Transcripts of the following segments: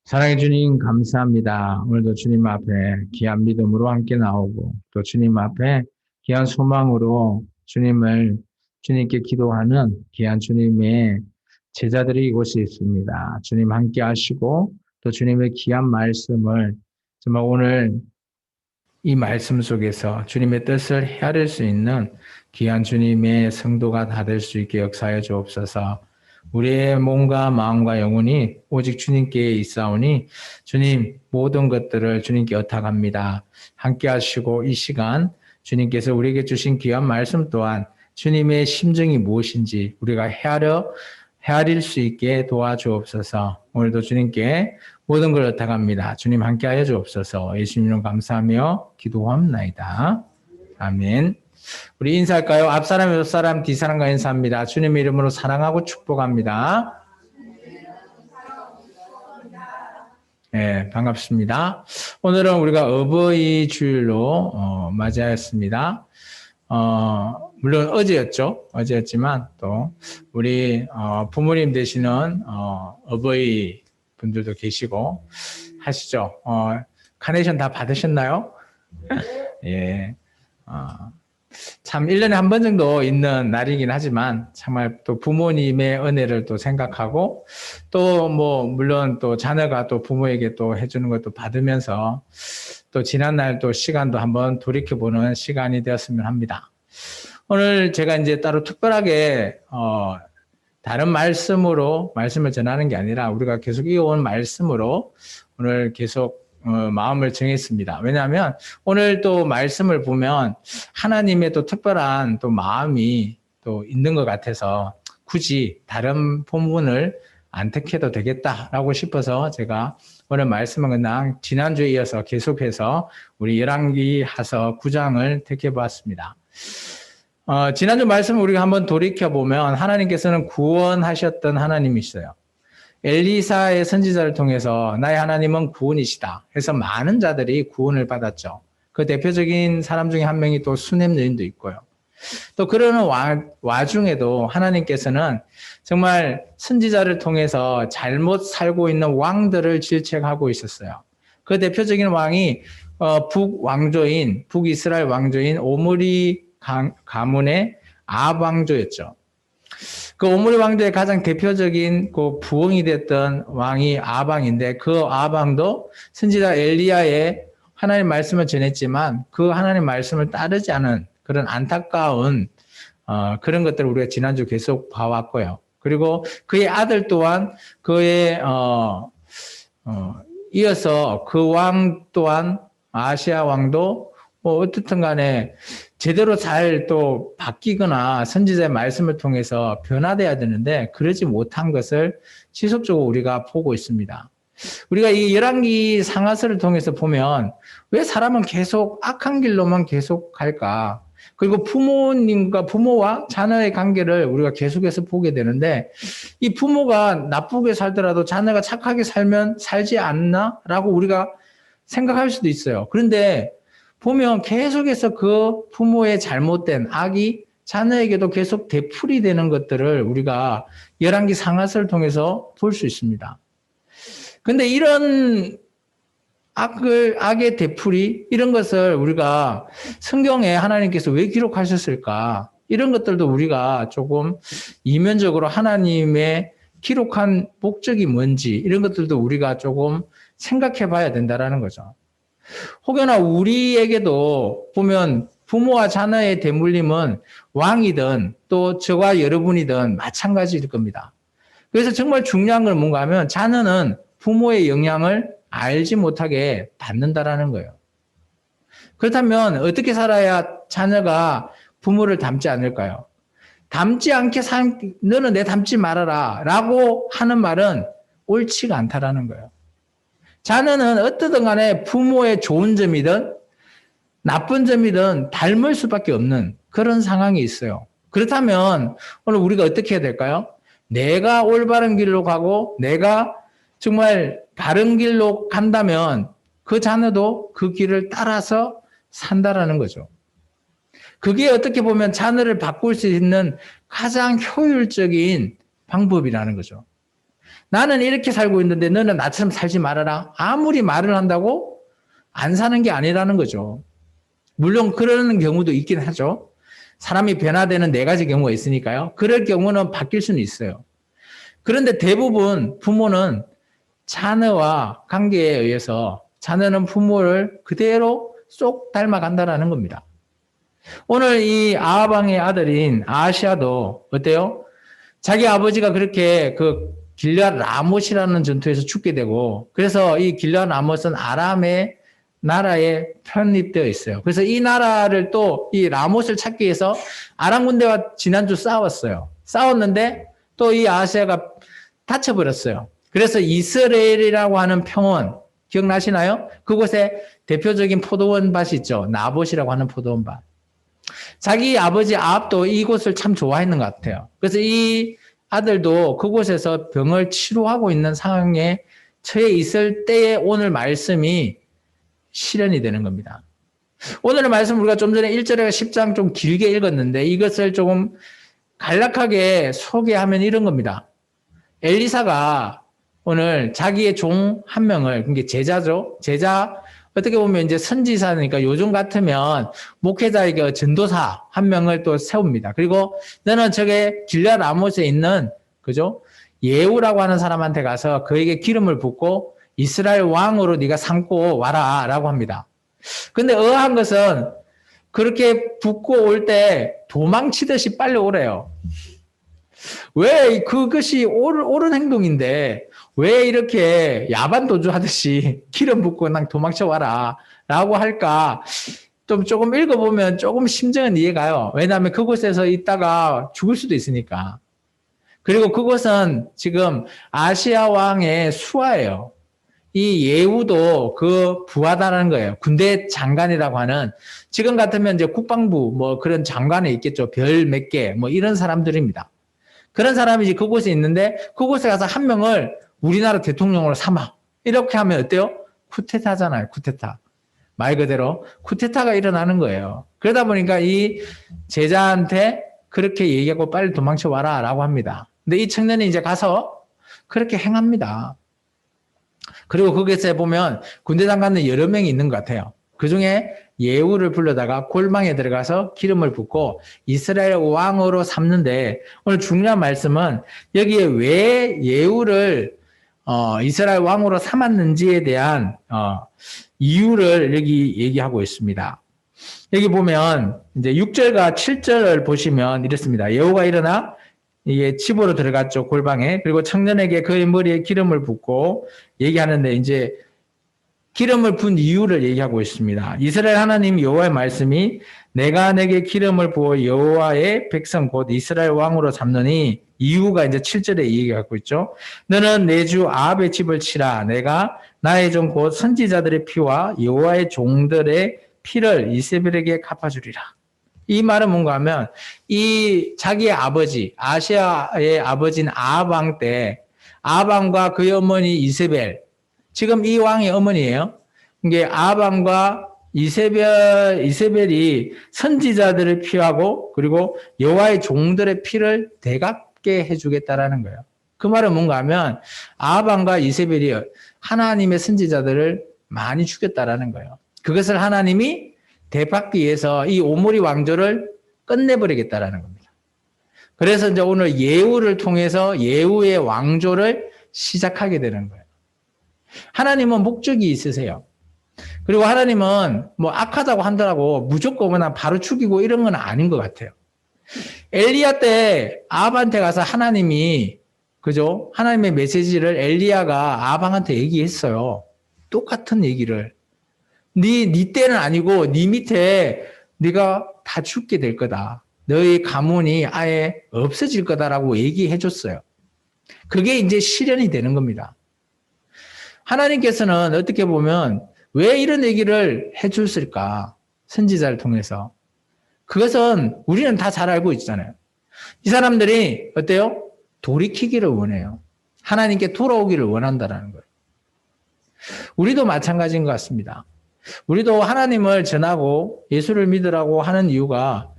사랑해 주님 감사합니다. 오늘도 주님 앞에 귀한 믿음으로 함께 나오고 또 주님 앞에 귀한 소망으로 주님께 기도하는 귀한 주님의 제자들이 이곳에 있습니다. 주님 함께 하시고 또 주님의 귀한 말씀을 정말 오늘 이 말씀 속에서 주님의 뜻을 헤아릴 수 있는 귀한 주님의 성도가 다 될 수 있게 역사해 주옵소서. 우리의 몸과 마음과 영혼이 오직 주님께 있사오니 주님 모든 것들을 주님께 의탁합니다. 함께 하시고 이 시간 주님께서 우리에게 주신 귀한 말씀 또한 주님의 심정이 무엇인지 우리가 헤아릴 수 있게 도와주옵소서. 오늘도 주님께 모든 걸 의탁합니다. 주님 함께하여 주옵소서. 예수님으로 감사하며 기도합나이다. 아멘. 우리 인사할까요? 앞사람, 옆사람, 뒷사람과 인사합니다. 주님의 이름으로 사랑하고 축복합니다. 네, 반갑습니다. 오늘은 우리가 어버이 주일로 맞이하였습니다. 물론 어제였지만 또 우리 부모님 되시는 어버이 분들도 계시고 하시죠. 카네이션 다 받으셨나요? 예. 참 1년에 한 번 정도 있는 날이긴 하지만 정말 또 부모님의 은혜를 또 생각하고 또 물론 또 자녀가 또 부모에게 또 해주는 것도 받으면서 또 지난날 또 시간도 한번 돌이켜보는 시간이 되었으면 합니다. 오늘 제가 이제 따로 특별하게 다른 말씀을 전하는 게 아니라 우리가 계속 이어온 말씀으로 오늘 계속 마음을 정했습니다. 왜냐하면 오늘 또 말씀을 보면 하나님의 또 특별한 또 마음이 또 있는 것 같아서 굳이 다른 본문을 안 택해도 되겠다라고 싶어서 제가 오늘 말씀은 그냥 지난주에 이어서 계속해서 우리 열왕기하서 9장을 택해보았습니다. 지난주 말씀을 우리가 한번 돌이켜보면 하나님께서는 구원하셨던 하나님이시어요. 엘리사의 선지자를 통해서 나의 하나님은 구원이시다 해서 많은 자들이 구원을 받았죠. 그 대표적인 사람 중에 한 명이 또 수넴 여인도 있고요. 또 그러는 와중에도 하나님께서는 정말 선지자를 통해서 잘못 살고 있는 왕들을 질책하고 있었어요. 그 대표적인 왕이 북이스라엘 왕조인 오므리 가문의 아합 왕조였죠. 그 오므리 왕조의 가장 대표적인 그 부흥이 됐던 왕이 아합 왕인데 그 아합 왕도 선지자 엘리야의 하나님 말씀을 전했지만 그 하나님 말씀을 따르지 않은 그런 안타까운 그런 것들을 우리가 지난주 계속 봐왔고요. 그리고 그의 아들 또한 그의 이어서 그 왕 또한 아시아 왕도 어떻든 간에 제대로 잘 또 바뀌거나 선지자의 말씀을 통해서 변화돼야 되는데 그러지 못한 것을 지속적으로 우리가 보고 있습니다. 우리가 이 열왕기 상하서를 통해서 보면 왜 사람은 계속 악한 길로만 계속 갈까? 그리고 부모와 자녀의 관계를 우리가 계속해서 보게 되는데 이 부모가 나쁘게 살더라도 자녀가 착하게 살지 않나? 라고 우리가 생각할 수도 있어요. 그런데 보면 계속해서 그 부모의 잘못된 악이 자녀에게도 계속 되풀이 되는 것들을 우리가 열왕기 상하서를 통해서 볼 수 있습니다. 근데 이런 악의 되풀이 이런 것을 우리가 성경에 하나님께서 왜 기록하셨을까? 이런 것들도 우리가 조금 이면적으로 하나님의 기록한 목적이 뭔지 이런 것들도 우리가 조금 생각해 봐야 된다는 거죠. 혹여나 우리에게도 보면 부모와 자녀의 대물림은 왕이든 또 저와 여러분이든 마찬가지일 겁니다. 그래서 정말 중요한 건 뭔가 하면 자녀는 부모의 영향을 알지 못하게 받는다라는 거예요. 그렇다면 어떻게 살아야 자녀가 부모를 닮지 않을까요? 닮지 않게 너는 내 닮지 말아라 라고 하는 말은 옳지가 않다라는 거예요. 자녀는 어떻든 간에 부모의 좋은 점이든 나쁜 점이든 닮을 수밖에 없는 그런 상황이 있어요. 그렇다면 오늘 우리가 어떻게 해야 될까요? 내가 올바른 길로 가고 내가 정말 바른 길로 간다면 그 자녀도 그 길을 따라서 산다라는 거죠. 그게 어떻게 보면 자녀를 바꿀 수 있는 가장 효율적인 방법이라는 거죠. 나는 이렇게 살고 있는데 너는 나처럼 살지 말아라. 아무리 말을 한다고 안 사는 게 아니라는 거죠. 물론 그러는 경우도 있긴 하죠. 사람이 변화되는 네 가지 경우가 있으니까요. 그럴 경우는 바뀔 수는 있어요. 그런데 대부분 부모는 자녀와 관계에 의해서 자녀는 부모를 그대로 쏙 닮아간다는 겁니다. 오늘 이 아합왕의 아들인 아하시아도 어때요? 자기 아버지가 그렇게 그 길르앗 라못이라는 전투에서 죽게 되고, 그래서 이 길르앗 라못은 아람의 나라에 편입되어 있어요. 그래서 이 나라를 또 이 라못을 찾기 위해서 아람 군대와 지난주 싸웠어요. 싸웠는데 또 이 아하시아가 다쳐버렸어요. 그래서 이스라엘이라고 하는 평원 기억나시나요? 그곳에 대표적인 포도원 밭이 있죠. 나봇이라고 하는 포도원 밭. 자기 아버지 아합도 이곳을 참 좋아했는 것 같아요. 그래서 이 아들도 그곳에서 병을 치료하고 있는 상황에 처해 있을 때에 오늘 말씀이 실현이 되는 겁니다. 오늘의 말씀 우리가 좀 전에 1절에 10장 좀 길게 읽었는데 이것을 조금 간략하게 소개하면 이런 겁니다. 엘리사가 오늘 자기의 종 한 명을, 그게 제자죠. 제자, 어떻게 보면 이제 선지자니까 요즘 같으면 목회자에게 전도사 한 명을 또 세웁니다. 그리고 너는 저게 길르앗 라못에 있는, 그죠? 예후라고 하는 사람한테 가서 그에게 기름을 붓고 이스라엘 왕으로 네가 삼고 와라 라고 합니다. 근데 의아한 것은 그렇게 붓고 올 때 도망치듯이 빨리 오래요. 왜 그것이 옳은 행동인데 왜 이렇게 야반 도주하듯이 기름 붓고 난 도망쳐 와라 라고 할까? 좀 조금 읽어보면 조금 심정은 이해가요. 왜냐하면 그곳에서 있다가 죽을 수도 있으니까. 그리고 그곳은 지금 아시아 왕의 수하예요. 이 예후도 그 부하다라는 거예요. 군대 장관이라고 하는, 지금 같으면 이제 국방부 뭐 그런 장관에 있겠죠. 별 몇 개 뭐 이런 사람들입니다. 그런 사람이 이제 그곳에 있는데 그곳에 가서 한 명을 우리나라 대통령으로 삼아. 이렇게 하면 어때요? 쿠데타잖아요. 쿠데타. 말 그대로 쿠데타가 일어나는 거예요. 그러다 보니까 이 제자한테 그렇게 얘기하고 빨리 도망쳐 와라 라고 합니다. 근데 이 청년이 이제 가서 그렇게 행합니다. 그리고 거기서 보면 군대 장관은 여러 명이 있는 것 같아요. 그 중에 예후를 불러다가 골방에 들어가서 기름을 붓고 이스라엘 왕으로 삼는데, 오늘 중요한 말씀은 여기에 왜 예후를 이스라엘 왕으로 삼았는지에 대한 이유를 여기 얘기하고 있습니다. 여기 보면 이제 6절과 7절을 보시면 이렇습니다. 예후가 일어나 이게 집으로 들어갔죠, 골방에. 그리고 청년에게 그의 머리에 기름을 붓고 얘기하는데, 이제 기름을 붓는 이유를 얘기하고 있습니다. 이스라엘 하나님 여호와의 말씀이 내가 내게 기름을 부어 여호와의 백성 곧 이스라엘 왕으로 삼느니, 이유가 이제 7절에 얘기하고 있죠. 너는 내 주 아합의 집을 치라. 내가 나의 종 곧 선지자들의 피와 여호와의 종들의 피를 이세벨에게 갚아주리라. 이 말은 뭔가 하면 이 자기의 아버지, 아시아의 아버지인 아합 왕 때 아합 왕과 그의 어머니 이세벨, 지금 이 왕의 어머니예요. 이게 아합 왕과 이세벨이 선지자들을 피하고 그리고 여호와의 종들의 피를 대갚게 해주겠다라는 거예요. 그 말은 뭔가 하면 아합 왕과 이세벨이 하나님의 선지자들을 많이 죽였다라는 거예요. 그것을 하나님이 대받기 위해서 이 오므리 왕조를 끝내버리겠다라는 겁니다. 그래서 이제 오늘 예후를 통해서 예후의 왕조를 시작하게 되는 거예요. 하나님은 목적이 있으세요. 그리고 하나님은 뭐 악하다고 한다고 무조건 그냥 바로 죽이고 이런 건 아닌 것 같아요. 엘리야 때 아합한테 가서 하나님이, 그죠? 하나님의 메시지를 엘리야가 아합한테 얘기했어요. 똑같은 얘기를. 네 때는 아니고 네 밑에 네가 다 죽게 될 거다. 너의 가문이 아예 없어질 거다라고 얘기해 줬어요. 그게 이제 실현이 되는 겁니다. 하나님께서는 어떻게 보면 왜 이런 얘기를 해 줬을까? 선지자를 통해서. 그것은 우리는 다 잘 알고 있잖아요. 이 사람들이 어때요? 돌이키기를 원해요. 하나님께 돌아오기를 원한다라는 거예요. 우리도 마찬가지인 것 같습니다. 우리도 하나님을 전하고 예수를 믿으라고 하는 이유가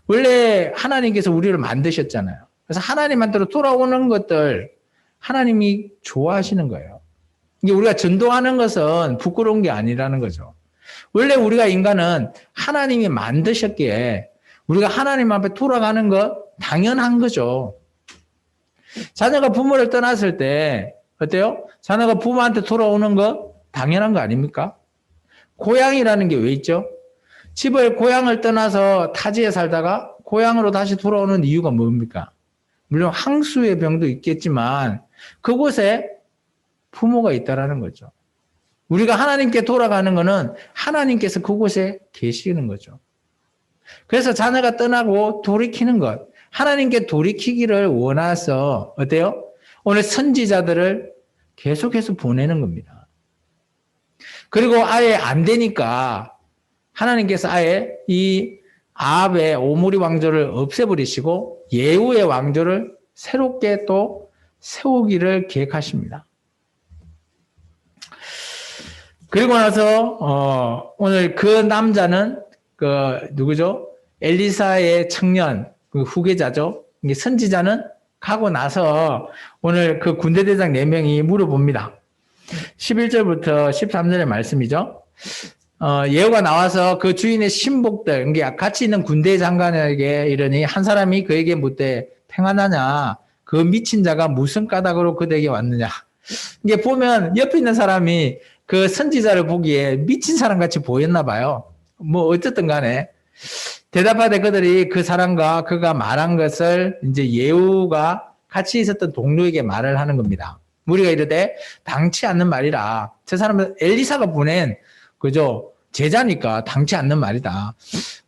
원래 하나님께서 우리를 만드셨잖아요. 그래서 하나님한테로 돌아오는 것들, 하나님이 좋아하시는 거예요. 이게 우리가 전도하는 것은 부끄러운 게 아니라는 거죠. 원래 우리가 인간은 하나님이 만드셨기에 우리가 하나님 앞에 돌아가는 거 당연한 거죠. 자녀가 부모를 떠났을 때 어때요? 자녀가 부모한테 돌아오는 거 당연한 거 아닙니까? 고향이라는 게 왜 있죠? 집을 고향을 떠나서 타지에 살다가 고향으로 다시 돌아오는 이유가 뭡니까? 물론 항수의 병도 있겠지만 그곳에 부모가 있다라는 거죠. 우리가 하나님께 돌아가는 거는 하나님께서 그곳에 계시는 거죠. 그래서 자녀가 떠나고 돌이키는 것, 하나님께 돌이키기를 원해서 어때요? 오늘 선지자들을 계속해서 보내는 겁니다. 그리고 아예 안 되니까 하나님께서 아예 이 아합의 오므리 왕조를 없애버리시고 예후의 왕조를 새롭게 또 세우기를 계획하십니다. 그리고 나서 오늘 그 남자는 누구죠? 엘리사의 청년 그 후계자죠. 선지자는 가고 나서 오늘 그 군대대장 4명이 물어봅니다. 11절부터 13절의 말씀이죠. 예후가 나와서 그 주인의 신복들, 그러니까 같이 있는 군대 장관에게 이르니 한 사람이 그에게 묻되 평안하냐? 그 미친 자가 무슨 까닭으로 그에게 왔느냐? 이게 보면 옆에 있는 사람이 그 선지자를 보기에 미친 사람 같이 보였나 봐요. 뭐 어쨌든 간에 대답하되 그들이 그 사람과 그가 말한 것을 이제 예후가 같이 있었던 동료에게 말을 하는 겁니다. 우리가 이르되 당치 않는 말이라. 저 사람은 엘리사가 보낸 그죠? 제자니까 당치 않는 말이다.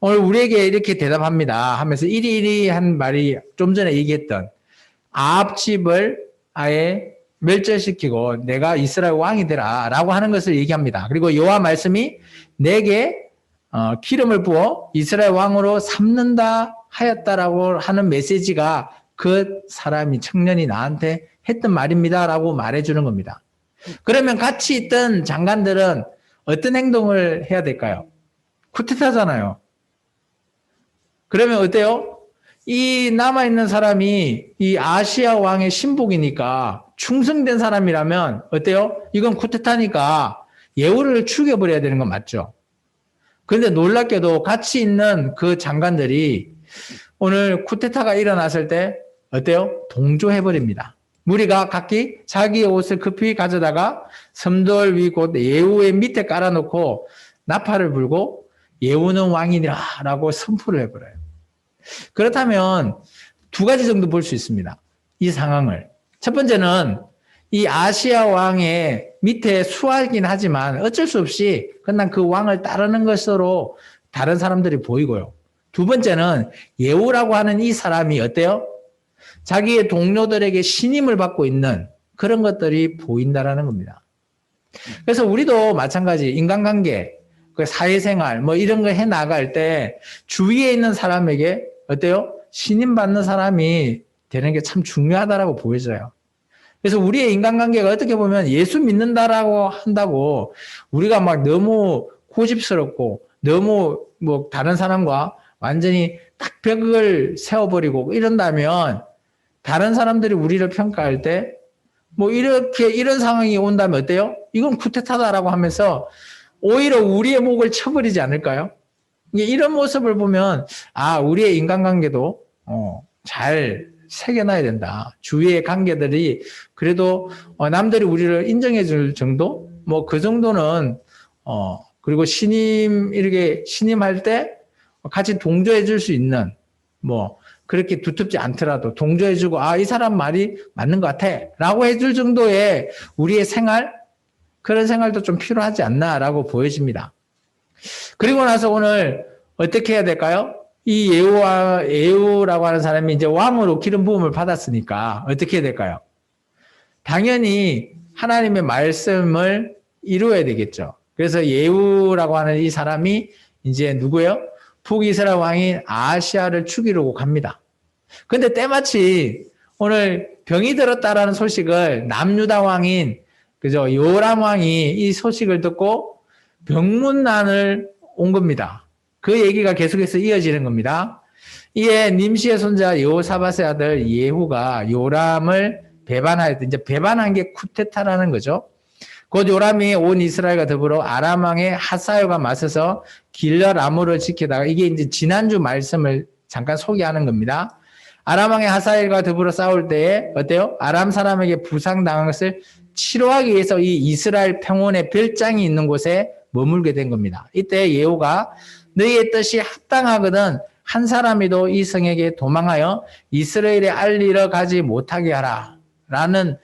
오늘 우리에게 이렇게 대답합니다. 하면서 이리 한 말이 좀 전에 얘기했던 아합 집을 아예 멸절시키고 내가 이스라엘 왕이 되라 라고 하는 것을 얘기합니다. 그리고 여호와 말씀이 내게 기름을 부어 이스라엘 왕으로 삼는다 하였다라고 하는 메시지가 그 사람이 청년이 나한테 했던 말입니다 라고 말해주는 겁니다. 그러면 같이 있던 장관들은 어떤 행동을 해야 될까요? 쿠데타잖아요. 그러면 어때요? 이 남아있는 사람이 이 아시아 왕의 신복이니까 충성된 사람이라면 어때요? 이건 쿠데타니까 예후를 죽여버려야 되는 건 맞죠? 그런데 놀랍게도 같이 있는 그 장관들이 오늘 쿠데타가 일어났을 때 어때요? 동조해버립니다. 무리가 각기 자기의 옷을 급히 가져다가 섬돌 위 곧 예후의 밑에 깔아놓고 나팔을 불고 예후는 왕이니라 라고 선포를 해버려요. 그렇다면 두 가지 정도 볼 수 있습니다. 이 상황을. 첫 번째는 이 아시아 왕의 밑에 수하긴 하지만 어쩔 수 없이 그냥 그 왕을 따르는 것으로 다른 사람들이 보이고요. 두 번째는 예후라고 하는 이 사람이 어때요? 자기의 동료들에게 신임을 받고 있는 그런 것들이 보인다라는 겁니다. 그래서 우리도 마찬가지 인간관계, 그 사회생활 뭐 이런 거 해 나갈 때 주위에 있는 사람에게 어때요? 신임받는 사람이 되는 게 참 중요하다라고 보여져요. 그래서 우리의 인간관계가 어떻게 보면 예수 믿는다라고 한다고 우리가 막 너무 고집스럽고 너무 뭐 다른 사람과 완전히 딱 벽을 세워버리고 이런다면 다른 사람들이 우리를 평가할 때 뭐 이렇게 이런 상황이 온다면 어때요? 이건 쿠데타다라고 하면서 오히려 우리의 목을 쳐버리지 않을까요? 이런 모습을 보면 우리의 인간관계도 잘 새겨놔야 된다. 주위의 관계들이 그래도 남들이 우리를 인정해 줄 정도? 뭐 그 정도는 그리고 이렇게 신임할 때 같이 동조해 줄 수 있는 뭐 그렇게 두텁지 않더라도 동조해 주고 이 사람 말이 맞는 것 같아 라고 해줄 정도의 우리의 생활 그런 생활도 좀 필요하지 않나라고 보여집니다. 그리고 나서 오늘 어떻게 해야 될까요? 이 예후라고 하는 사람이 이제 왕으로 기름 부음을 받았으니까 어떻게 해야 될까요? 당연히 하나님의 말씀을 이루어야 되겠죠. 그래서 예후라고 하는 이 사람이 이제 누구예요? 북이스라엘 왕인 아하시아를 죽이려고 갑니다. 근데 때마치 오늘 병이 들었다라는 소식을 남유다 왕인 그죠? 요람 왕이 이 소식을 듣고 병문난을 온 겁니다. 그 얘기가 계속해서 이어지는 겁니다. 이에 님시의 손자 여호사밧의 아들 예후가 요람을 배반하였다. 이제 배반한 게 쿠데타라는 거죠. 곧 요람이 온 이스라엘과 더불어 아람 왕의 하사엘과 맞서서 길랏 아무를 지키다가, 이게 이제 지난주 말씀을 잠깐 소개하는 겁니다. 아람 왕의 하사엘과 더불어 싸울 때에 어때요? 아람 사람에게 부상당한 것을 치료하기 위해서 이 이스라엘 평원의 별장이 있는 곳에 머물게 된 겁니다. 이때 예후가 너희의 뜻이 합당하거든 한 사람이도 이 성에게 도망하여 이스라엘에 알리러 가지 못하게 하라 라는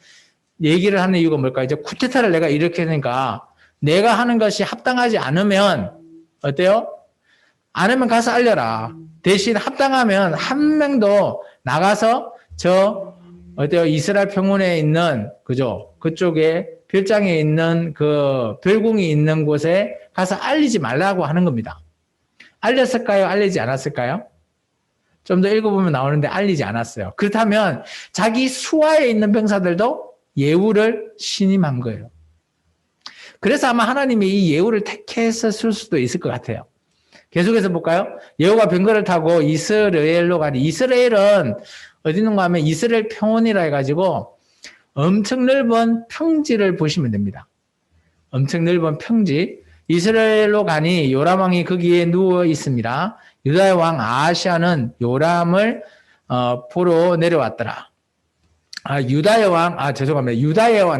얘기를 하는 이유가 뭘까요? 이제 쿠데타를 내가 일으키니까 내가 하는 것이 합당하지 않으면 어때요? 안 하면 가서 알려라. 대신 합당하면 한 명도 나가서 어때요? 이스라엘 평원에 있는, 그죠? 그쪽에 별장에 있는 그 별궁이 있는 곳에 가서 알리지 말라고 하는 겁니다. 알렸을까요? 알리지 않았을까요? 좀 더 읽어보면 나오는데 알리지 않았어요. 그렇다면 자기 수하에 있는 병사들도 예후를 신임한 거예요. 그래서 아마 하나님이 이 예후를 택했을 수도 있을 것 같아요. 계속해서 볼까요? 예후가 병거를 타고 이스라엘로 가니, 이스라엘은 어디 있는가 하면 이스라엘 평원이라 해가지고 엄청 넓은 평지를 보시면 됩니다. 엄청 넓은 평지. 이스라엘로 가니 요람 왕이 거기에 누워 있습니다. 유다의 왕 아하시아는 요람을 보러 내려왔더라. 유다의 왕,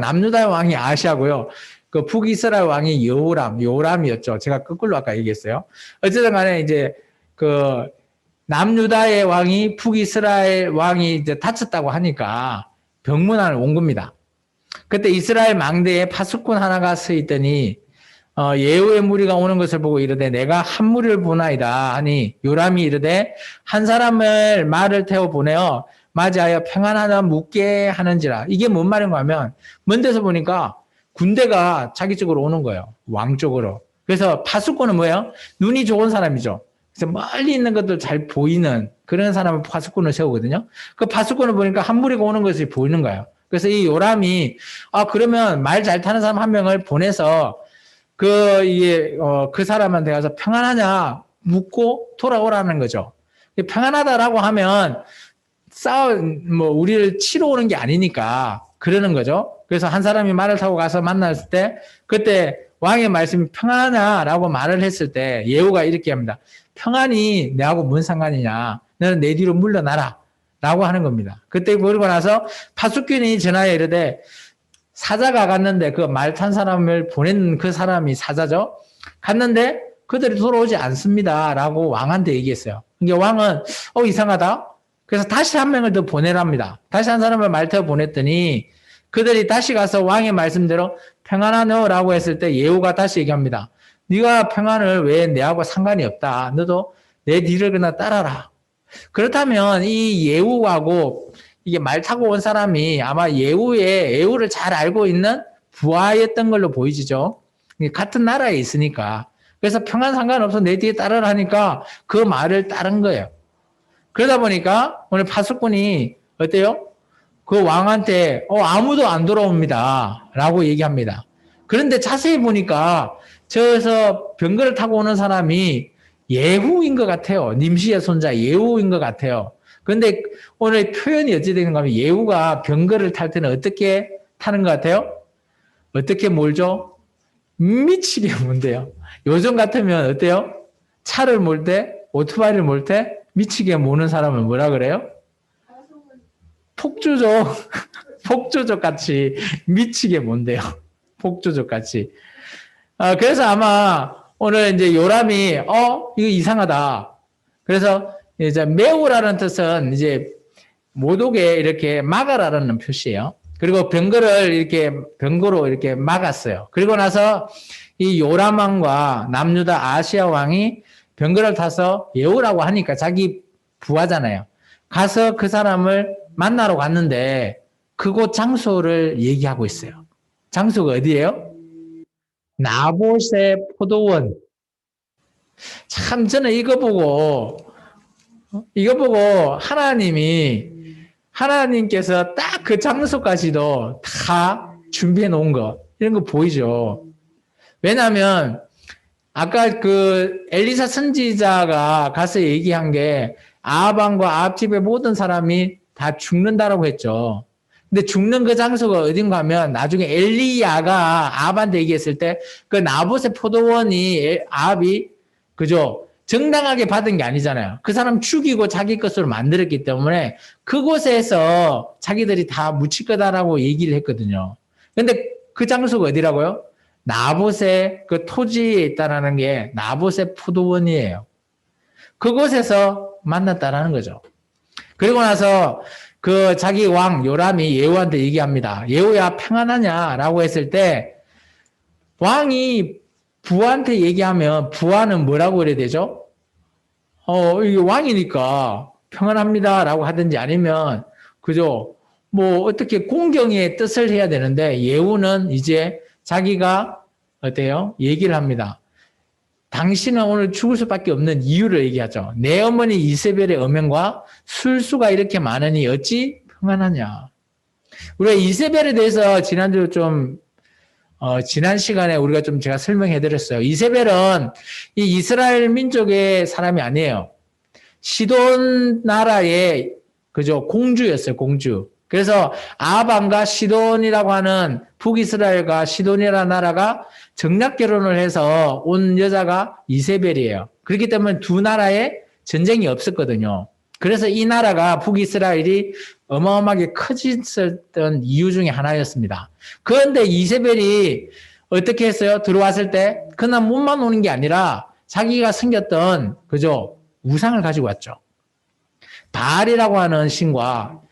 남유다의 왕이 아하시아고요. 그 북이스라엘 왕이 요람이었죠. 제가 거꾸로 아까 얘기했어요. 어쨌든 간에 이제 그 남유다의 왕이 북이스라엘 왕이 이제 다쳤다고 하니까 병문안을 온 겁니다. 그때 이스라엘 망대에 파수꾼 하나가 서 있더니 예후의 무리가 오는 것을 보고 이르되 내가 한 무리를 보나이다 하니 요람이 이르되 한 사람을 말을 태워 보내어 맞이하여 평안하다 묻게 하는지라. 이게 뭔 말인가 하면 먼 데서 보니까 군대가 자기 쪽으로 오는 거예요. 왕 쪽으로. 그래서 파수꾼은 뭐예요? 눈이 좋은 사람이죠. 그래서 멀리 있는 것들 잘 보이는 그런 사람을 파수꾼을 세우거든요. 그 파수꾼을 보니까 한 무리가 오는 것이 보이는 거예요. 그래서 이 요람이 그러면 말 잘 타는 사람 한 명을 보내서 그 사람한테 가서 평안하냐 묻고 돌아오라는 거죠. 평안하다라고 하면 우리를 치러 오는 게 아니니까 그러는 거죠. 그래서 한 사람이 말을 타고 가서 만났을 때 그때 왕의 말씀이 평안하냐라고 말을 했을 때 예후가 이렇게 합니다. 평안이 내하고 뭔 상관이냐. 너는 내 뒤로 물러나라. 라고 하는 겁니다. 그때 그러고 나서 파수꾼이 전하여 이르되 사자가 갔는데 그 말 탄 사람을 보낸 그 사람이 사자죠. 갔는데 그들이 돌아오지 않습니다. 라고 왕한테 얘기했어요. 그러니까 왕은 이상하다. 그래서 다시 한 명을 더 보내랍니다. 다시 한 사람을 말 태워 보냈더니 그들이 다시 가서 왕의 말씀대로 평안하노라고 했을 때 예후가 다시 얘기합니다. 네가 평안을 왜 내하고 상관이 없다. 너도 내 뒤를 그냥 따라라. 그렇다면 이 예후하고 이게 말 타고 온 사람이 아마 예후를 잘 알고 있는 부하였던 걸로 보이지죠. 같은 나라에 있으니까. 그래서 평안 상관없어 내 뒤에 따르라 하니까 그 말을 따른 거예요. 그러다 보니까 오늘 파수꾼이 어때요? 그 왕한테 아무도 안 돌아옵니다. 라고 얘기합니다. 그런데 자세히 보니까 저에서 병거를 타고 오는 사람이 예후인 것 같아요. nim시의 손자 예후인 것 같아요. 그런데 오늘 표현이 어찌 되는가 하면 예후가 병거를 탈 때는 어떻게 타는 것 같아요? 어떻게 몰죠? 미치게 몰대요. 요즘 같으면 어때요? 차를 몰 때, 오토바이를 몰 때 미치게 모는 사람을 뭐라 그래요? 폭주족. 폭주족 같이 미치게 몬대요. 폭주족 같이. 그래서 아마 오늘 이제 요람이 이거 이상하다. 그래서 이제 매우라는 뜻은 이제 못 오게 이렇게 막아라라는 표시예요. 그리고 병거를 이렇게 병거로 이렇게 막았어요. 그리고 나서 이 요람 왕과 남유다 아시아 왕이 병거를 타서 예후라고 하니까 자기 부하잖아요. 가서 그 사람을 만나러 갔는데 그곳 장소를 얘기하고 있어요. 장소가 어디예요? 나봇의 포도원. 참 저는 이거 보고 하나님께서 딱 그 장소까지도 다 준비해 놓은 거 이런 거 보이죠. 왜냐하면 아까 그 엘리사 선지자가 가서 얘기한 게 아합 왕과 아합 집의 모든 사람이 다 죽는다라고 했죠. 근데 죽는 그 장소가 어딘가 하면 나중에 엘리야가 아합한테 얘기했을 때 그 나봇의 포도원이 아합이 그죠? 정당하게 받은 게 아니잖아요. 그 사람 죽이고 자기 것으로 만들었기 때문에 그곳에서 자기들이 다 묻힐 거다라고 얘기를 했거든요. 근데 그 장소가 어디라고요? 나봇의 그 토지에 있다라는 게 나봇의 포도원이에요. 그곳에서 만났다라는 거죠. 그리고 나서 그 자기 왕 요람이 예후한테 얘기합니다. 예후야 평안하냐라고 했을 때 왕이 부하한테 얘기하면 부하는 뭐라고 그래야 되죠? 이게 왕이니까 평안합니다라고 하든지 아니면 그죠? 뭐 어떻게 공경의 뜻을 해야 되는데 예후는 이제 자기가 어때요? 얘기를 합니다. 당신은 오늘 죽을 수밖에 없는 이유를 얘기하죠. 내 어머니 이세벨의 엄연과 술수가 이렇게 많으니 어찌 평안하냐. 우리가 이세벨에 대해서 지난주 좀 지난 시간에 우리가 좀 제가 설명해 드렸어요. 이세벨은 이 이스라엘 민족의 사람이 아니에요. 시돈 나라의 그죠 공주였어요. 공주. 그래서 아합과 시돈이라고 하는 북이스라엘과 시돈이라는 나라가 정략 결혼을 해서 온 여자가 이세벨이에요. 그렇기 때문에 두 나라에 전쟁이 없었거든요. 그래서 이 나라가 북이스라엘이 어마어마하게 커졌던 이유 중에 하나였습니다. 그런데 이세벨이 어떻게 했어요? 들어왔을 때 그냥 몸만 오는 게 아니라 자기가 섬겼던 그죠 우상을 가지고 왔죠. 바알이라고 하는 신과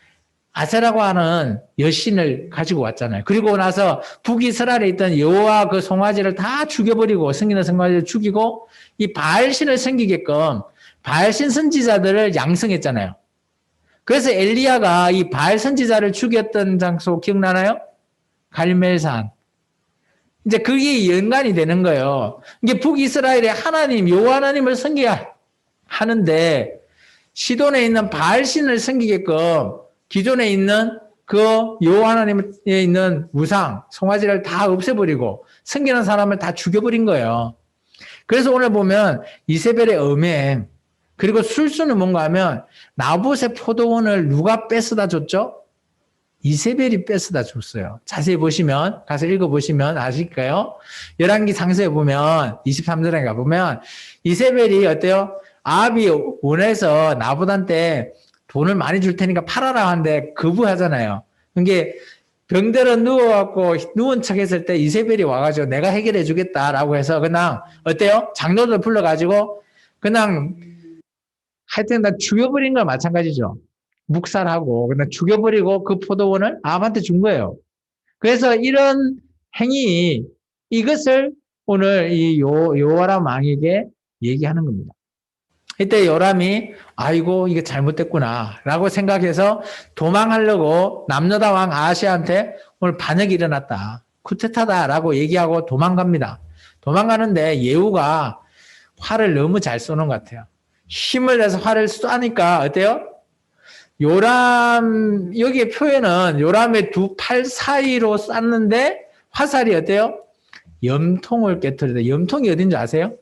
아세라고 하는 여신을 가지고 왔잖아요. 그리고 나서 북이스라엘에 있던 여호와 그 송아지를 다 죽여버리고 섬기는 송아지를 죽이고 이 바알신을 섬기게끔 바알신 선지자들을 양성했잖아요. 그래서 엘리야가 이 바알 선지자를 죽였던 장소 기억나나요? 갈멜산. 이제 그게 연관이 되는 거예요. 이게 북이스라엘의 하나님, 여호와 하나님을 섬겨야 하는데 시돈에 있는 바알신을 섬기게끔 기존에 있는 그 여호와 하나님에 있는 우상, 송아지를 다 없애버리고 섬기는 사람을 다 죽여버린 거예요. 그래서 오늘 보면 이세벨의 음행 그리고 술수는 뭔가 하면 나봇의 포도원을 누가 뺏어다 줬죠? 이세벨이 뺏어다 줬어요. 자세히 보시면 가서 읽어보시면 아실까요? 열왕기 상서에 보면 23절에 가보면 이세벨이 어때요? 아합이 원해서 나봇한테 돈을 많이 줄 테니까 팔아라 하는데 거부하잖아요. 그게 병들어 누워갖고 누운 척 했을 때 이세벨이 와가지고 내가 해결해 주겠다라고 해서 그냥 어때요? 장로들 불러가지고 그냥 하여튼 나 죽여버린 건 마찬가지죠. 묵살하고 그냥 죽여버리고 그 포도원을 아합한테 준 거예요. 그래서 이런 행위 이것을 오늘 이 여호와람 왕에게 얘기하는 겁니다. 이때 요람이 아이고 이게 잘못됐구나 라고 생각해서 도망하려고 남유다 왕 아하시아한테 오늘 반역이 일어났다. 쿠데타다 라고 얘기하고 도망갑니다. 도망가는데 예후가 활을 너무 잘 쏘는 것 같아요. 힘을 내서 활을 쏘니까 어때요? 요람 여기에 표현은 요람의 두 팔 사이로 쐈는데 화살이 어때요? 염통을 깨뜨리다. 염통이 어딘지 아세요?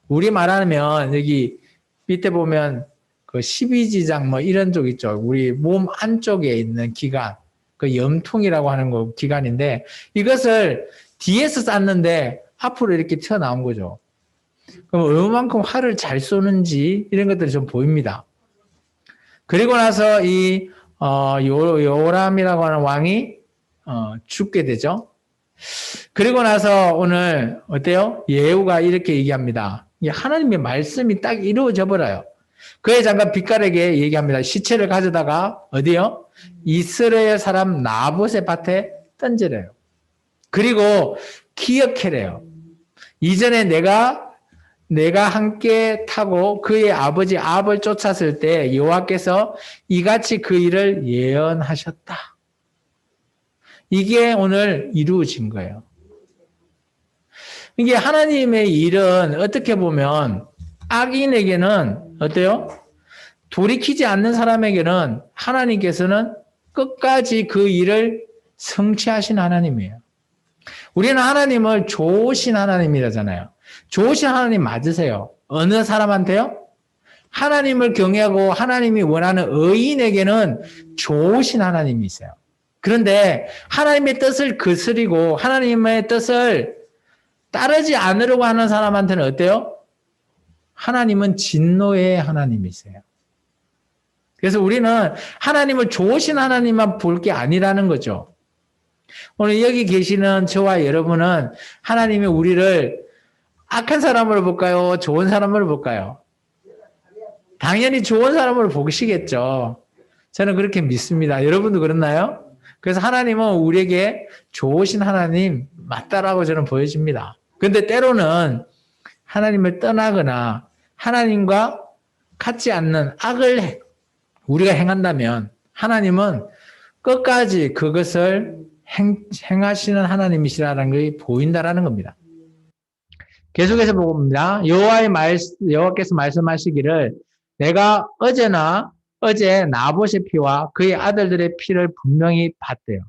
우리 말하면 여기 밑에 보면 그 12지장 뭐 이런 쪽 있죠. 우리 몸 안쪽에 있는 기관. 그 염통이라고 하는 거 기관인데 이것을 뒤에서 쐈는데 앞으로 이렇게 튀어나온 거죠. 그럼 얼마만큼 활을 잘 쏘는지 이런 것들이 좀 보입니다. 그리고 나서 이 요람이라고 하는 왕이 죽게 되죠. 그리고 나서 오늘 어때요? 예후가 이렇게 얘기합니다. 하나님의 말씀이 딱 이루어져 버려요. 그의 장관 빛깔에게 얘기합니다. 시체를 가져다가 어디요? 이스라엘 사람 나봇의 밭에 던지래요. 그리고 기억해래요. 이전에 내가 함께 타고 그의 아버지 아합을 쫓았을 때 여호와께서 이같이 그 일을 예언하셨다. 이게 오늘 이루어진 거예요. 이게 하나님의 일은 어떻게 보면 악인에게는 어때요? 돌이키지 않는 사람에게는 하나님께서는 끝까지 그 일을 성취하신 하나님이에요. 우리는 하나님을 좋으신 하나님이라잖아요. 좋으신 하나님 맞으세요. 어느 사람한테요? 하나님을 경외하고 하나님이 원하는 의인에게는 좋으신 하나님이세요. 그런데 하나님의 뜻을 거스리고 하나님의 뜻을 따르지 않으려고 하는 사람한테는 어때요? 하나님은 진노의 하나님이세요. 그래서 우리는 하나님을 좋으신 하나님만 볼 게 아니라는 거죠. 오늘 여기 계시는 저와 여러분은 하나님이 우리를 악한 사람으로 볼까요? 좋은 사람으로 볼까요? 당연히 좋은 사람으로 보시겠죠. 저는 그렇게 믿습니다. 여러분도 그렇나요? 그래서 하나님은 우리에게 좋으신 하나님 맞다라고 저는 보여집니다. 근데 때로는 하나님을 떠나거나 하나님과 같지 않는 악을 우리가 행한다면 하나님은 끝까지 그것을 행하시는 하나님이시라는 것이 보인다라는 겁니다. 계속해서 봅니다. 여호와께서 말씀하시기를 내가 어제 나봇의 피와 그의 아들들의 피를 분명히 봤대요.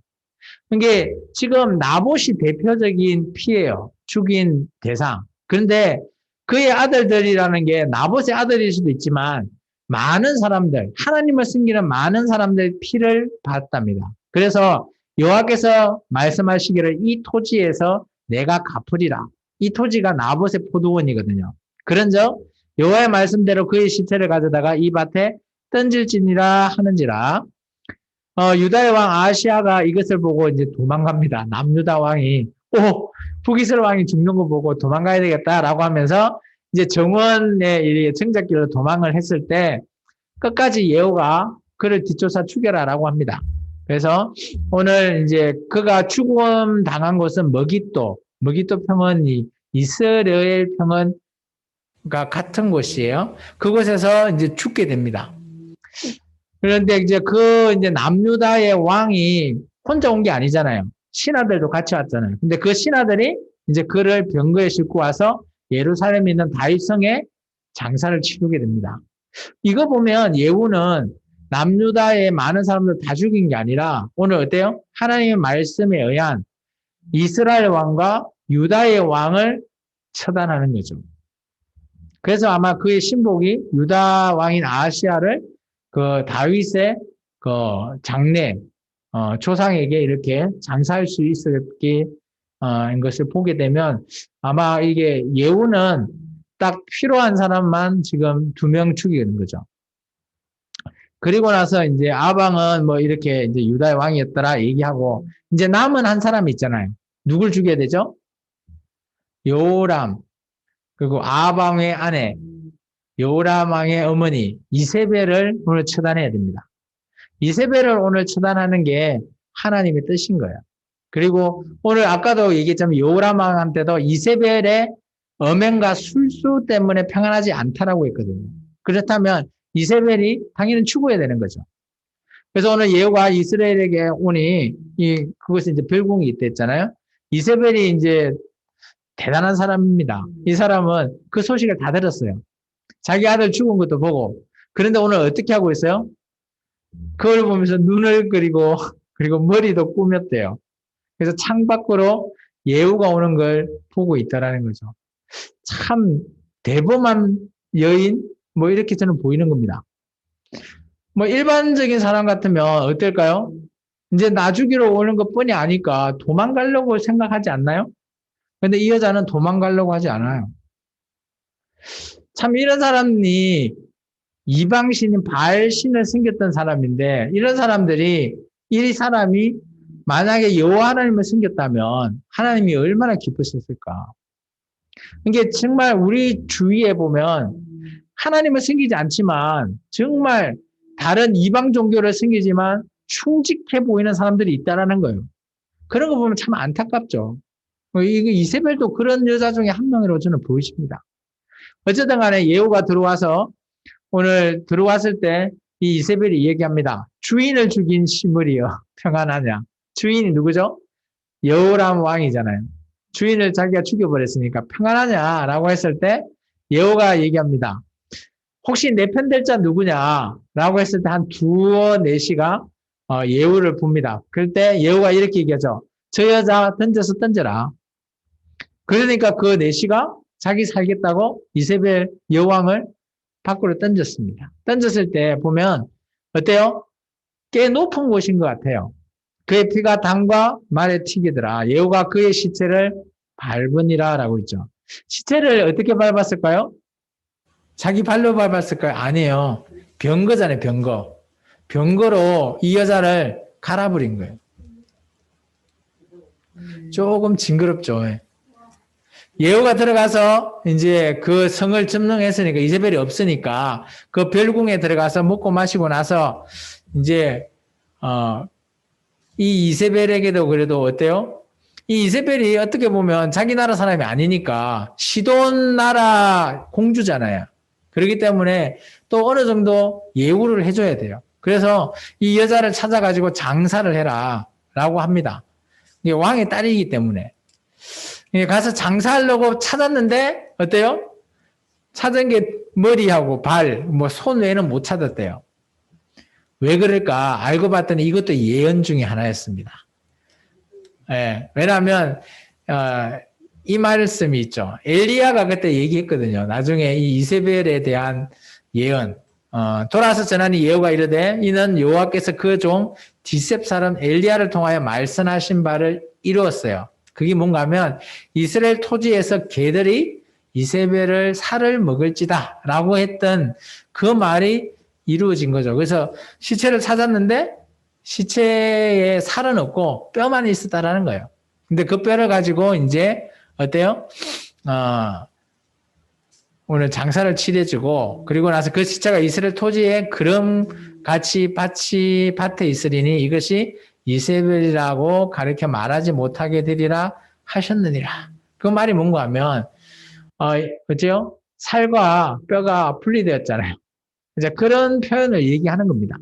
그게 지금 나봇이 대표적인 피예요. 죽인 대상. 그런데 그의 아들들이라는 게 나봇의 아들일 수도 있지만 많은 사람들, 하나님을 숨기는 많은 사람들의 피를 봤답니다. 그래서 여호와께서 말씀하시기를 이 토지에서 내가 갚으리라. 이 토지가 나봇의 포도원이거든요. 그런즉 여호와의 말씀대로 그의 시체를 가져다가 이 밭에 던질지니라 하는지라. 유다의 왕 아하시아가 이것을 보고 이제 도망갑니다. 남유다 왕이 북이스라엘 왕이 죽는 거 보고 도망가야 되겠다라고 하면서 이제 정원의 청작길로 도망을 했을 때 끝까지 예후가 그를 뒤쫓아 죽여라라고 합니다. 그래서 오늘 이제 그가 죽음 당한 곳은 머깃도 평은 이스라엘 평은과 같은 곳이에요. 그곳에서 이제 죽게 됩니다. 그런데 이제 이제 남유다의 왕이 혼자 온 게 아니잖아요. 신하들도 같이 왔잖아요. 근데 그 신하들이 이제 그를 병거에 싣고 와서 예루살렘에 있는 다윗성에 장사를 치르게 됩니다. 이거 보면 예후는 남유다의 많은 사람들 다 죽인 게 아니라 오늘 어때요? 하나님의 말씀에 의한 이스라엘 왕과 유다의 왕을 처단하는 거죠. 그래서 아마 그의 신복이 유다 왕인 아하시아를 그 다윗의 그 장래 조상에게 이렇게 장사할 수 있었기 것을 보게 되면 아마 이게 예후는 딱 필요한 사람만 지금 2명 죽이는 거죠. 그리고 나서 이제 아방은 뭐 이렇게 이제 유다의 왕이었더라 얘기하고 이제 남은 한 사람이 있잖아요. 누굴 죽여야 되죠? 여호람 그리고 아방의 아내 여호람 왕의 어머니 이세벨을 오늘 처단해야 됩니다. 이세벨을 오늘 처단하는 게 하나님의 뜻인 거예요. 그리고 오늘 아까도 얘기했지만 여호람 왕한테도 이세벨의 엄행과 술수 때문에 평안하지 않다라고 했거든요. 그렇다면 이세벨이 당연히 죽어야 되는 거죠. 그래서 오늘 예후가 이스라엘에게 오니 그것이 이제 별궁이 있댔잖아요. 이세벨이 이제 대단한 사람입니다. 이 사람은 그 소식을 다 들었어요. 자기 아들 죽은 것도 보고. 그런데 오늘 어떻게 하고 있어요? 그걸 보면서 눈을 그리고 머리도 꾸몄대요. 그래서 창밖으로 예후가 오는 걸 보고 있다라는 거죠. 참 대범한 여인 뭐 이렇게 저는 보이는 겁니다. 뭐 일반적인 사람 같으면 어떨까요? 이제 나 죽이러 오는 것뿐이 아니까 도망가려고 생각하지 않나요? 근데 이 여자는 도망가려고 하지 않아요. 참 이런 사람이 이방신인 바알신을 섬겼던 사람인데 이런 사람들이 이 사람이 만약에 여호와 하나님을 섬겼다면 하나님이 얼마나 기쁘셨을까. 이게 정말 우리 주위에 보면 하나님을 섬기지 않지만 정말 다른 이방 종교를 섬기지만 충직해 보이는 사람들이 있다라는 거예요. 그런 거 보면 참 안타깝죠. 이세벨도 그런 여자 중에 한 명이라고 저는 보이십니다. 어쨌든 간에 예후가 들어와서 오늘 들어왔을 때 이 이세벨이 얘기합니다. 주인을 죽인 시므리여 평안하냐. 주인이 누구죠? 여호람 왕이잖아요. 주인을 자기가 죽여버렸으니까 평안하냐라고 했을 때 예후가 얘기합니다. 혹시 내 편 될 자 누구냐라고 했을 때 한 두어 네시가 예후를 봅니다. 그럴 때 예후가 이렇게 얘기하죠. 저 여자 던져라. 그러니까 그 네시가 자기 살겠다고 이세벨 여왕을 밖으로 던졌습니다. 던졌을 때 보면 어때요? 꽤 높은 곳인 것 같아요. 그의 피가 담과 말에 튀기더라. 예후가 그의 시체를 밟으니라 라고 있죠. 시체를 어떻게 밟았을까요? 자기 발로 밟았을까요? 아니에요. 병거잖아요, 병거. 병거로 이 여자를 갈아버린 거예요. 조금 징그럽죠. 예후가 들어가서 이제 그 성을 점령했으니까 이세벨이 없으니까 그 별궁에 들어가서 먹고 마시고 나서 이제 이 이세벨에게도 그래도 어때요? 이 이세벨이 어떻게 보면 자기 나라 사람이 아니니까 시돈 나라 공주잖아요. 그렇기 때문에 또 어느 정도 예우를 해줘야 돼요. 그래서 이 여자를 찾아가지고 장사를 해라 라고 합니다. 이게 왕의 딸이기 때문에. 가서 장사하려고 찾았는데 어때요? 찾은 게 머리하고 발, 뭐 손 외에는 못 찾았대요. 왜 그럴까? 알고 봤더니 이것도 예언 중에 하나였습니다. 예, 왜냐하면 이 말씀이 있죠. 엘리야가 그때 얘기했거든요. 나중에 이 이세벨에 대한 예언. 돌아서 전하니 예후가 이르되 이는 여호와께서 그 종 디셉 사람 엘리야를 통하여 말씀하신 바를 이루었어요. 그게 뭔가 하면 이스라엘 토지에서 개들이 이세벨을 살을 먹을지다 라고 했던 그 말이 이루어진 거죠. 그래서 시체를 찾았는데 시체에 살은 없고 뼈만 있었다라는 거예요. 근데 그 뼈를 가지고 이제 어때요? 오늘 장사를 치러주고 그리고 나서 그 시체가 이스라엘 토지에 그름같이 밭에 있으리니 이것이 이세벨이라고 가르쳐 말하지 못하게 되리라 하셨느니라. 그 말이 뭔가 하면 그죠? 살과 뼈가 분리되었잖아요. 이제 그런 표현을 얘기하는 겁니다.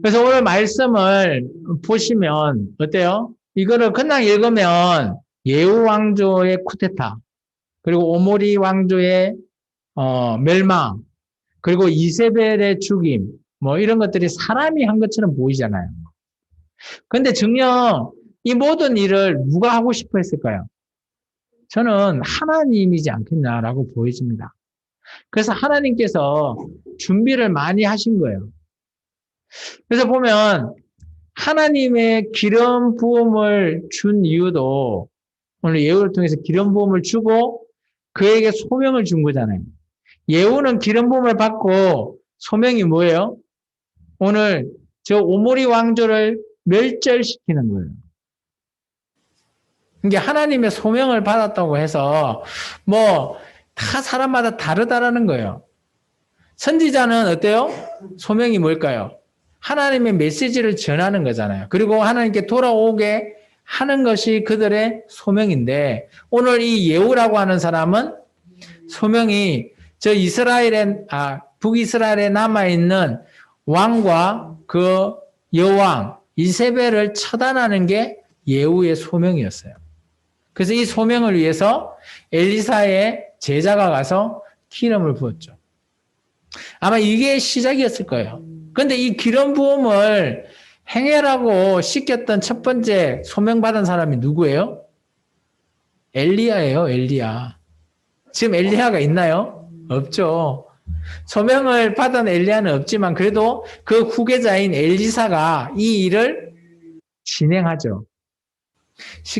그래서 오늘 말씀을 보시면 어때요? 이거를 그냥 읽으면 예후 왕조의 쿠데타, 그리고 오모리 왕조의 멸망, 그리고 이세벨의 죽임, 뭐 이런 것들이 사람이 한 것처럼 보이잖아요. 그런데 정녕 이 모든 일을 누가 하고 싶어 했을까요? 저는 하나님이지 않겠냐라고 보여집니다. 그래서 하나님께서 준비를 많이 하신 거예요. 그래서 보면 하나님의 기름 부음을 준 이유도 오늘 예후를 통해서 기름 부음을 주고 그에게 소명을 준 거잖아요. 예후는 기름 부음을 받고 소명이 뭐예요? 오늘 저 오모리 왕조를 멸절시키는 거예요. 이게 하나님의 소명을 받았다고 해서 뭐 다 사람마다 다르다라는 거예요. 선지자는 어때요? 소명이 뭘까요? 하나님의 메시지를 전하는 거잖아요. 그리고 하나님께 돌아오게 하는 것이 그들의 소명인데 오늘 이 예후라고 하는 사람은 소명이 저 북이스라엘에 남아있는 왕과 그 여왕 이세벨을 처단하는 게 예후의 소명이었어요. 그래서 이 소명을 위해서 엘리사의 제자가 가서 기름을 부었죠. 아마 이게 시작이었을 거예요. 그런데 이 기름 부음을 행해라고 시켰던 첫 번째 소명받은 사람이 누구예요? 엘리야예요, 엘리야. 지금 엘리야가 있나요? 없죠. 소명을 받은 엘리야는 없지만 그래도 그 후계자인 엘리사가 이 일을 진행하죠.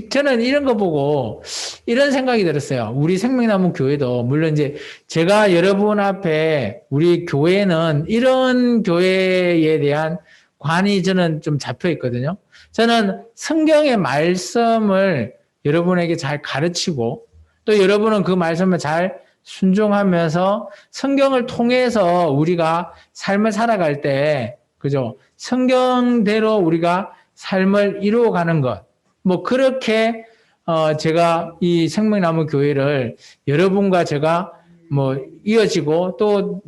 저는 이런 거 보고 이런 생각이 들었어요. 우리 생명나무 교회도 물론 이제 제가 여러분 앞에 우리 교회는 이런 교회에 대한 관이 저는 좀 잡혀 있거든요. 저는 성경의 말씀을 여러분에게 잘 가르치고 또 여러분은 그 말씀을 잘 순종하면서 성경을 통해서 우리가 삶을 살아갈 때 그죠? 성경대로 우리가 삶을 이루어가는 것. 뭐 그렇게 제가 이 생명나무 교회를 여러분과 제가 뭐 이어지고 또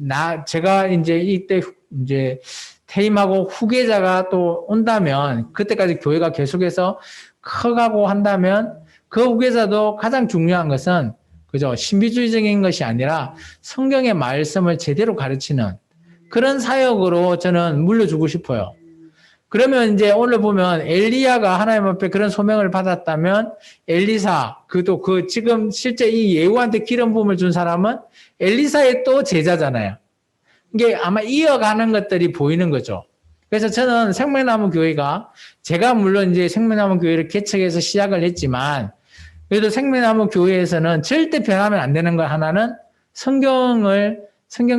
제가 이제 이때 이제 퇴임하고 후계자가 또 온다면 그때까지 교회가 계속해서 커가고 한다면 그 후계자도 가장 중요한 것은 그죠? 신비주의적인 것이 아니라 성경의 말씀을 제대로 가르치는 그런 사역으로 저는 물려주고 싶어요. 그러면 이제 오늘 보면 엘리야가 하나님 앞에 그런 소명을 받았다면 엘리사, 지금 실제 이 예후한테 기름 부음을 준 사람은 엘리사의 또 제자잖아요. 이게 아마 이어가는 것들이 보이는 거죠. 그래서 저는 생명나무 교회가 제가 물론 이제 생명나무 교회를 개척해서 시작을 했지만 그래도 생명나무 교회에서는 절대 변하면 안 되는 것 하나는 성경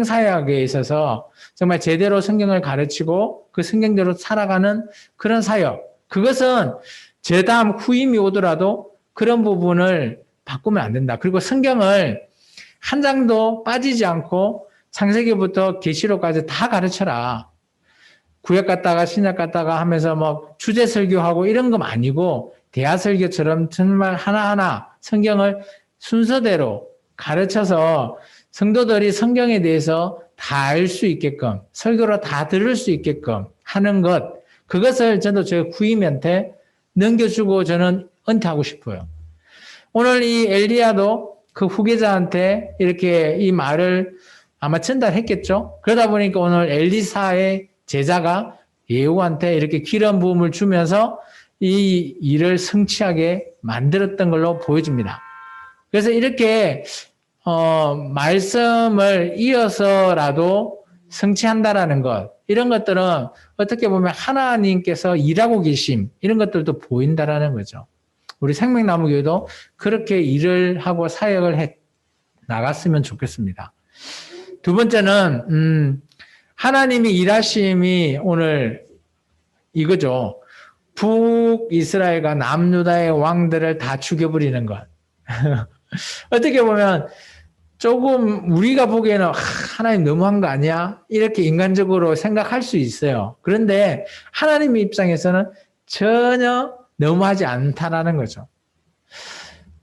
사역에 있어서 정말 제대로 성경을 가르치고 그 성경대로 살아가는 그런 사역. 그것은 제 다음 후임이 오더라도 그런 부분을 바꾸면 안 된다. 그리고 성경을 한 장도 빠지지 않고 창세기부터 계시록까지 다 가르쳐라. 구약 갔다가 신약 갔다가 하면서 뭐 주제 설교하고 이런 거 아니고 대화 설교처럼 정말 하나하나 성경을 순서대로 가르쳐서 성도들이 성경에 대해서 다 알 수 있게끔 설교로 다 들을 수 있게끔 하는 것 그것을 저도 제 후임한테 넘겨주고 저는 은퇴하고 싶어요. 오늘 이 엘리야도 그 후계자한테 이렇게 이 말을 아마 전달했겠죠. 그러다 보니까 오늘 엘리사의 제자가 예후한테 이렇게 기름 부음을 주면서 이 일을 성취하게 만들었던 걸로 보여집니다. 그래서 이렇게 말씀을 이어서라도 성취한다라는 것 이런 것들은 어떻게 보면 하나님께서 일하고 계심 이런 것들도 보인다라는 거죠. 우리 생명나무교회도 그렇게 일을 하고 사역을 해 나갔으면 좋겠습니다. 두 번째는 하나님이 일하심이 오늘 이거죠. 북이스라엘과 남유다의 왕들을 다 죽여버리는 것. 어떻게 보면 조금 우리가 보기에는 하나님 너무한 거 아니야? 이렇게 인간적으로 생각할 수 있어요. 그런데 하나님의 입장에서는 전혀 너무하지 않다라는 거죠.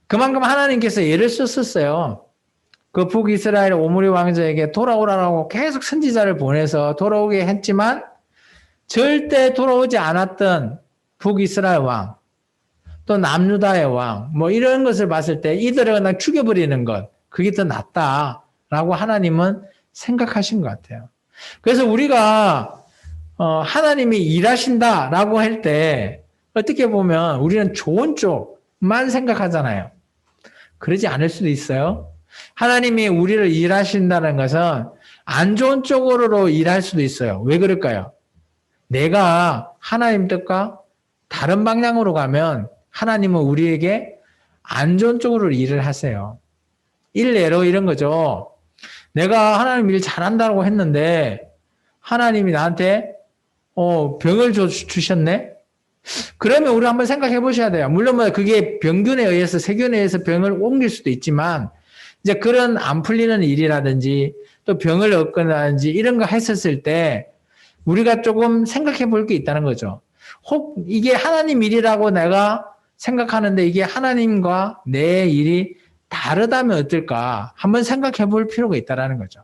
그만큼 하나님께서 예를 썼었어요. 그 북이스라엘 오므리 왕자에게 돌아오라고 계속 선지자를 보내서 돌아오게 했지만 절대 돌아오지 않았던 북이스라엘 왕, 또 남유다의 왕, 뭐 이런 것을 봤을 때 이들을 그냥 죽여버리는 것, 그게 더 낫다라고 하나님은 생각하신 것 같아요. 그래서 우리가 하나님이 일하신다라고 할 때 어떻게 보면 우리는 좋은 쪽만 생각하잖아요. 그러지 않을 수도 있어요. 하나님이 우리를 일하신다는 것은 안 좋은 쪽으로 일할 수도 있어요. 왜 그럴까요? 내가 하나님 뜻과 다른 방향으로 가면 하나님은 우리에게 안 좋은 쪽으로 일을 하세요. 일례로 이런 거죠. 내가 하나님 일 잘한다고 했는데 하나님이 나한테 병을 주셨네? 그러면 우리 한번 생각해 보셔야 돼요. 물론 뭐 그게 병균에 의해서 세균에 의해서 병을 옮길 수도 있지만 이제 그런 안 풀리는 일이라든지 또 병을 얻거나든지 이런 거 했었을 때 우리가 조금 생각해 볼 게 있다는 거죠. 혹 이게 하나님 일이라고 내가 생각하는데 이게 하나님과 내 일이 다르다면 어떨까 한번 생각해 볼 필요가 있다는 거죠.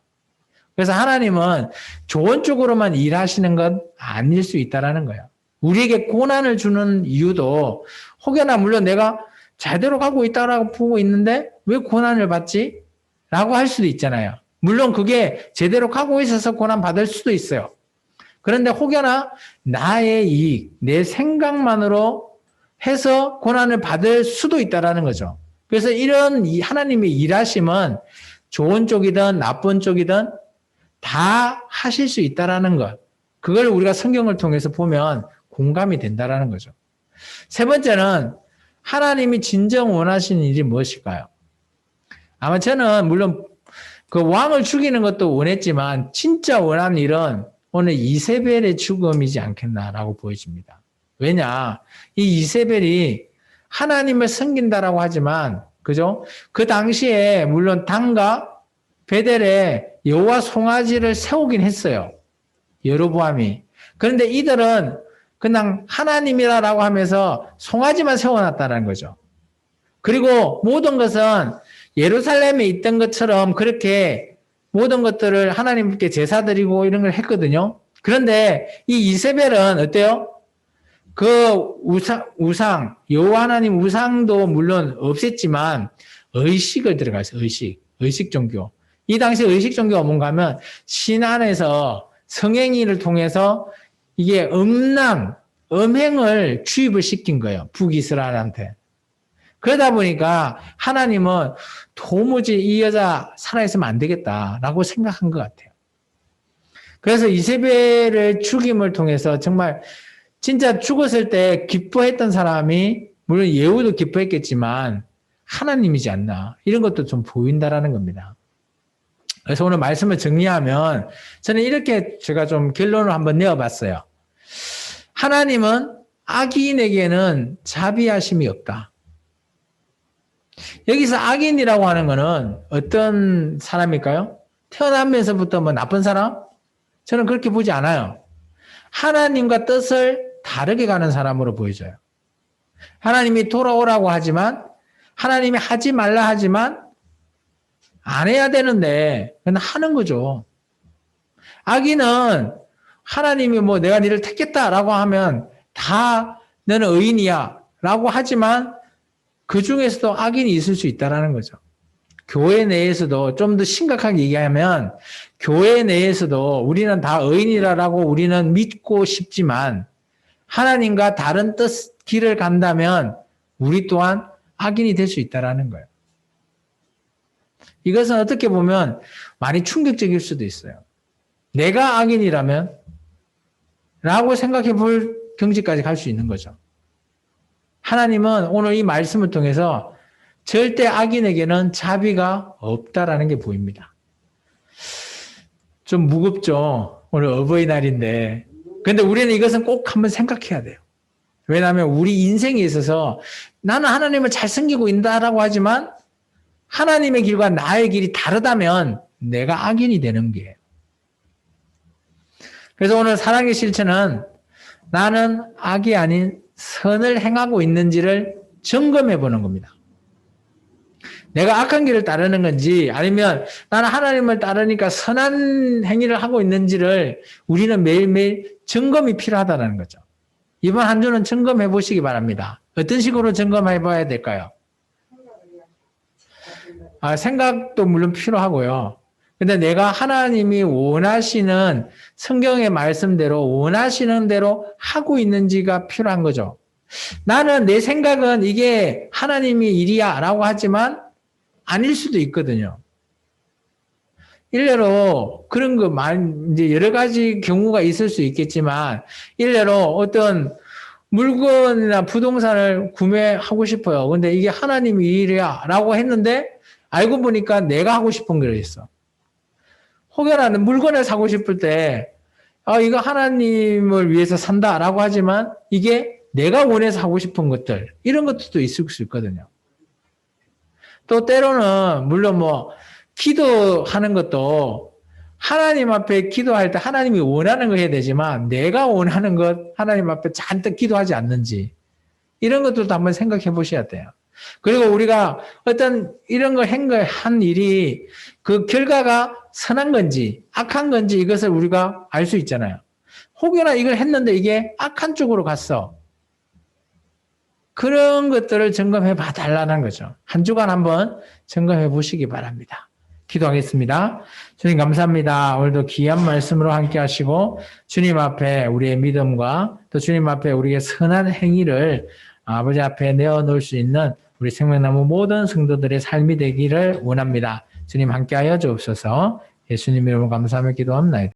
그래서 하나님은 좋은 쪽으로만 일하시는 건 아닐 수 있다는 거예요. 우리에게 고난을 주는 이유도 혹여나 물론 내가 제대로 가고 있다라고 보고 있는데 왜 고난을 받지? 라고 할 수도 있잖아요. 물론 그게 제대로 가고 있어서 고난 받을 수도 있어요. 그런데 혹여나 나의 이익, 내 생각만으로 해서 고난을 받을 수도 있다는 거죠. 그래서 이런 하나님의 일하심은 좋은 쪽이든 나쁜 쪽이든 다 하실 수 있다는 것. 그걸 우리가 성경을 통해서 보면 공감이 된다는 거죠. 세 번째는 하나님이 진정 원하시는 일이 무엇일까요? 아마 저는 물론 그 왕을 죽이는 것도 원했지만 진짜 원하는 일은 오늘 이세벨의 죽음이지 않겠나라고 보여집니다. 왜냐? 이 이세벨이 하나님을 섬긴다라고 하지만 그죠? 그 당시에 물론 단과 베델에 여호와 송아지를 세우긴 했어요. 여로보암이. 그런데 이들은 그냥 하나님이라고 하면서 송아지만 세워놨다는 거죠. 그리고 모든 것은 예루살렘에 있던 것처럼 그렇게 모든 것들을 하나님께 제사 드리고 이런 걸 했거든요. 그런데 이 이세벨은 어때요? 그 우상, 여호와 하나님 우상도 물론 없앴지만 의식을 들어갔어요. 의식 종교. 이 당시 의식 종교가 뭔가 하면 신 안에서 성행위를 통해서 이게 음행을 주입을 시킨 거예요. 북이스라엘한테. 그러다 보니까 하나님은 도무지 이 여자 살아있으면 안 되겠다라고 생각한 것 같아요. 그래서 이세벨의 죽임을 통해서 정말 진짜 죽었을 때 기뻐했던 사람이 물론 예후도 기뻐했겠지만 하나님이지 않나 이런 것도 좀 보인다라는 겁니다. 그래서 오늘 말씀을 정리하면 저는 이렇게 제가 좀 결론을 한번 내어봤어요. 하나님은 악인에게는 자비하심이 없다. 여기서 악인이라고 하는 것은 어떤 사람일까요? 태어나면서부터 뭐 나쁜 사람? 저는 그렇게 보지 않아요. 하나님과 뜻을 다르게 가는 사람으로 보여져요. 하나님이 돌아오라고 하지만 하나님이 하지 말라 하지만 안 해야 되는데 그냥 하는 거죠. 악인은 하나님이 뭐 내가 너를 택했다라고 하면 다 너는 의인이야 라고 하지만 그 중에서도 악인이 있을 수 있다는 거죠. 교회 내에서도 좀 더 심각하게 얘기하면 교회 내에서도 우리는 다 의인이라고 우리는 믿고 싶지만 하나님과 다른 뜻 길을 간다면 우리 또한 악인이 될 수 있다는 거예요. 이것은 어떻게 보면 많이 충격적일 수도 있어요. 내가 악인이라면? 라고 생각해 볼 경지까지 갈 수 있는 거죠. 하나님은 오늘 이 말씀을 통해서 절대 악인에게는 자비가 없다라는 게 보입니다. 좀 무겁죠? 오늘 어버이날인데. 근데 우리는 이것은 꼭 한번 생각해야 돼요. 왜냐하면 우리 인생에 있어서 나는 하나님을 잘 섬기고 있다라고 하지만 하나님의 길과 나의 길이 다르다면 내가 악인이 되는 거예요. 그래서 오늘 사랑의 실천은 나는 악이 아닌 선을 행하고 있는지를 점검해 보는 겁니다. 내가 악한 길을 따르는 건지 아니면 나는 하나님을 따르니까 선한 행위를 하고 있는지를 우리는 매일매일 점검이 필요하다는 거죠. 이번 한 주는 점검해 보시기 바랍니다. 어떤 식으로 점검해 봐야 될까요? 생각도 물론 필요하고요. 근데 내가 하나님이 원하시는 성경의 말씀대로 원하시는 대로 하고 있는지가 필요한 거죠. 나는 내 생각은 이게 하나님의 일이야 라고 하지만 아닐 수도 있거든요. 일례로 그런 거 이제 여러 가지 경우가 있을 수 있겠지만 일례로 어떤 물건이나 부동산을 구매하고 싶어요. 근데 이게 하나님의 일이야 라고 했는데 알고 보니까 내가 하고 싶은 거였어. 혹여나 물건을 사고 싶을 때 이거 하나님을 위해서 산다라고 하지만 이게 내가 원해서 하고 싶은 것들 이런 것도 있을 수 있거든요. 또 때로는 물론 뭐 기도하는 것도 하나님 앞에 기도할 때 하나님이 원하는 거 해야 되지만 내가 원하는 것 하나님 앞에 잔뜩 기도하지 않는지 이런 것들도 한번 생각해 보셔야 돼요. 그리고 우리가 어떤 이런 걸 한 일이 그 결과가 선한 건지 악한 건지 이것을 우리가 알 수 있잖아요. 혹여나 이걸 했는데 이게 악한 쪽으로 갔어. 그런 것들을 점검해 봐달라는 거죠. 한 주간 한번 점검해 보시기 바랍니다. 기도하겠습니다. 주님 감사합니다. 오늘도 귀한 말씀으로 함께 하시고 주님 앞에 우리의 믿음과 또 주님 앞에 우리의 선한 행위를 아버지 앞에 내어놓을 수 있는 우리 생명나무 모든 성도들의 삶이 되기를 원합니다. 주님 함께하여 주옵소서. 예수님 이름으로 감사하며 기도합니다.